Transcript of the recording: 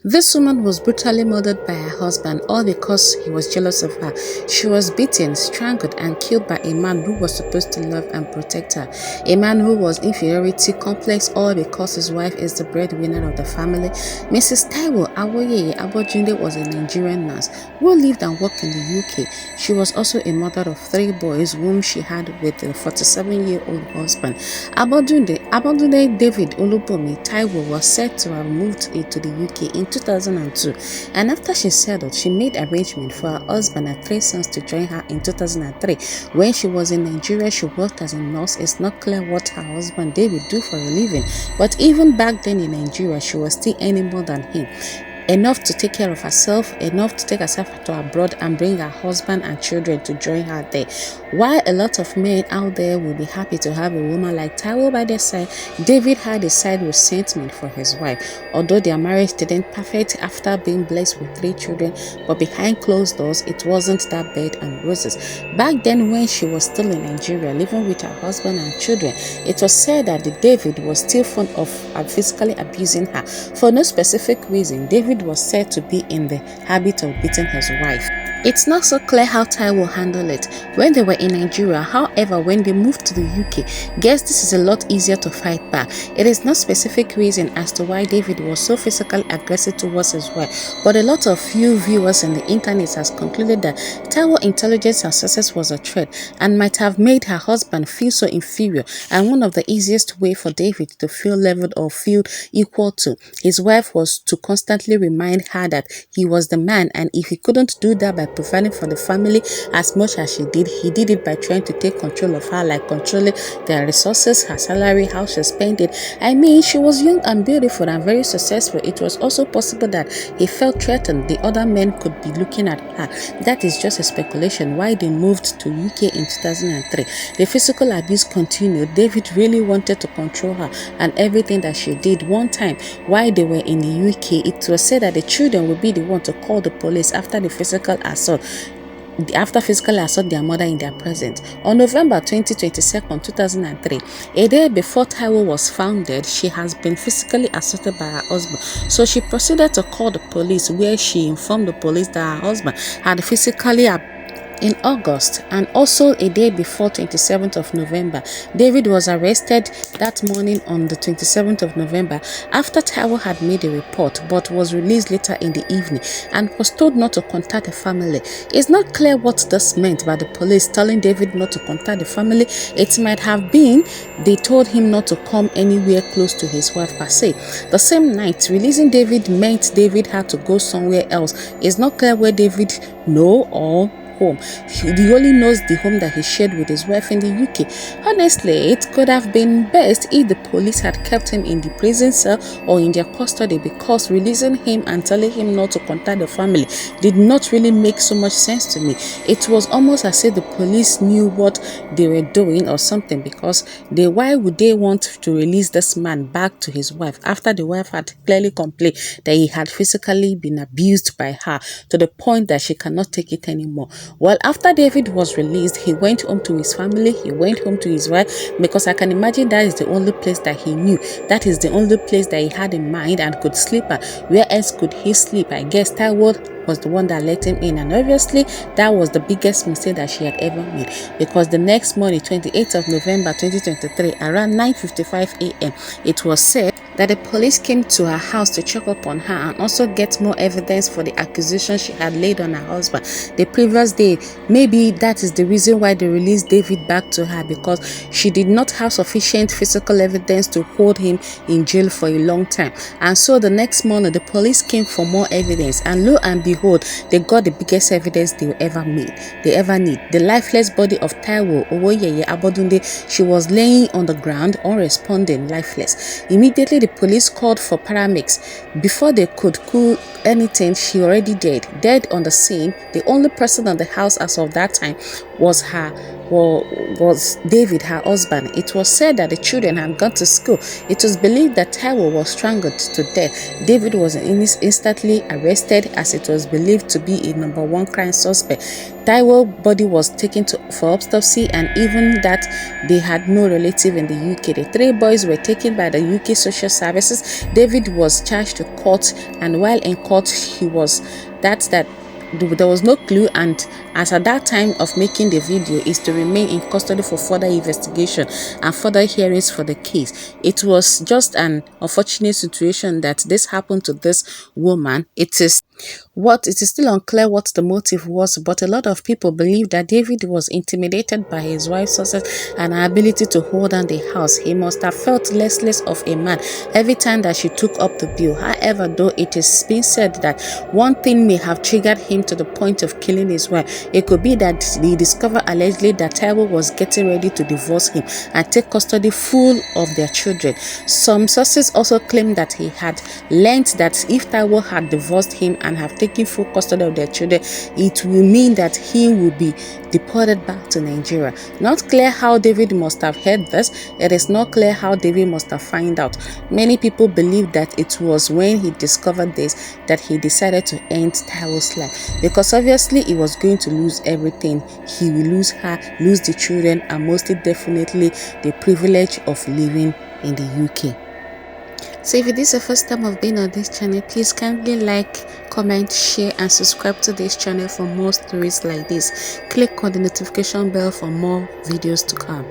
This woman was brutally murdered by her husband, all because he was jealous of her. She was beaten, strangled, and killed by a man who was supposed to love and protect her. A man who was inferiority complex, all because his wife is the breadwinner of the family. Mrs. Taiwo Awoyeye Abojunde was a Nigerian nurse who lived and worked in the UK. She was also a mother of 3 boys whom she had with a 47-year-old husband. Abojunde David Olubomi Taiwo was said to have moved to the UK in 2002, and after she settled, she made arrangements for her husband and 3 sons to join her in 2003. When she was in Nigeria, she worked as a nurse. It's not clear what her husband David do for a living, but even back then in Nigeria, she was still earning more than him. Enough to take care of herself, enough to take herself to abroad and bring her husband and children to join her there. While a lot of men out there will be happy to have a woman like Taiwo by their side, David had a side resentment for his wife. Although their marriage didn't perfect after being blessed with 3 children, but behind closed doors, it wasn't that bed and roses. Back then, when she was still in Nigeria, living with her husband and children, it was said that David was still fond of physically abusing her. For no specific reason, David was said to be in the habit of beating his wife. It's not so clear how Taiwo handled it when they were in Nigeria. However, when they moved to the UK, guess this is a lot easier to fight back. It is no specific reason as to why David was so physically aggressive towards his wife, but a lot of few viewers on the internet has concluded that Taiwo's intelligence and success was a threat and might have made her husband feel so inferior, and one of the easiest way for David to feel leveled or feel equal to his wife was to constantly remind her that he was the man, and if he couldn't do that by providing for the family as much as he did it by trying to take control of her, like controlling their resources, her salary, how she spent it. I mean, she was young and beautiful and very successful. It was also possible that he felt threatened the other men could be looking at her. That is just a speculation why they moved to UK in 2003. The physical abuse continued. David really wanted to control her and everything that she did. One time while they were in the UK, it was said that the children would be the one to call the police after physical assault their mother in their presence. On November 22, 2003, a day before Taiwo was found dead, she has been physically assaulted by her husband. So she proceeded to call the police, where she informed the police that her husband had physically in August. And also a day before 27th of November, David was arrested that morning on the 27th of November after Taiwo had made a report, but was released later in the evening and was told not to contact the family. It's not clear what this meant by the police telling David not to contact the family. It might have been they told him not to come anywhere close to his wife per se. The same night, releasing David meant David had to go somewhere else. It's not clear where David know or home. He only knows the home that he shared with his wife in the UK. Honestly, it could have been best if the police had kept him in the prison cell or in their custody, because releasing him and telling him not to contact the family did not really make so much sense to me. It was almost as if the police knew what they were doing or something, because why would they want to release this man back to his wife after the wife had clearly complained that he had physically been abused by her to the point that she cannot take it anymore? Well, after David was released, he went home to his family, he went home to his wife, because I can imagine that is the only place that he knew. That is the only place that he had in mind and could sleep at. Where else could he sleep? I guess Taiwo was the one that let him in, and obviously that was the biggest mistake that she had ever made, because the next morning, 28th of November 2023, around 9:55 a.m., it was said that the police came to her house to check up on her and also get more evidence for the accusation she had laid on her husband the previous day. Maybe that is the reason why they released David back to her, because she did not have sufficient physical evidence to hold him in jail for a long time. And so the next morning, the police came for more evidence, and lo and behold, they got the biggest evidence they ever need. The lifeless body of Taiwo Awoyeye Abojunde. She was laying on the ground, unresponding, lifeless. Immediately, the police called for paramedics. Before they could cool anything, she already dead on the scene. The only person in the house as of that time was was David, her husband. It was said that the children had gone to school. It was believed that Taiwo was strangled to death. David was instantly arrested, as it was believed to be a #1 crime suspect. Taiwo's body was taken for autopsy, and even that they had no relative in the UK. The 3 boys were taken by the UK Social Services. David was charged to court, and while in court, there was no clue, and as at that time of making the video, is to remain in custody for further investigation and further hearings for the case. It was just an unfortunate situation that this happened to this woman. It is still unclear what the motive was, but a lot of people believe that David was intimidated by his wife's success and her ability to hold down the house. He must have felt less of a man every time that she took up the bill. However, though it is being said that one thing may have triggered him to the point of killing his wife, it could be that he discovered allegedly that Taiwo was getting ready to divorce him and take custody full of their children. Some sources also claim that he had learned that if Taiwo had divorced him and have taken full custody of their children, it will mean that he will be deported back to Nigeria. Not clear how David must have heard this. It is not clear how David must have found out. Many people believe that it was when he discovered this that he decided to end Taiwo's life, because obviously he was going to lose everything. He will lose her, lose the children, and mostly definitely the privilege of living in the UK. So if it is the first time of being on this channel, please kindly like, comment, share and subscribe to this channel for more stories like this. Click on the notification bell for more videos to come.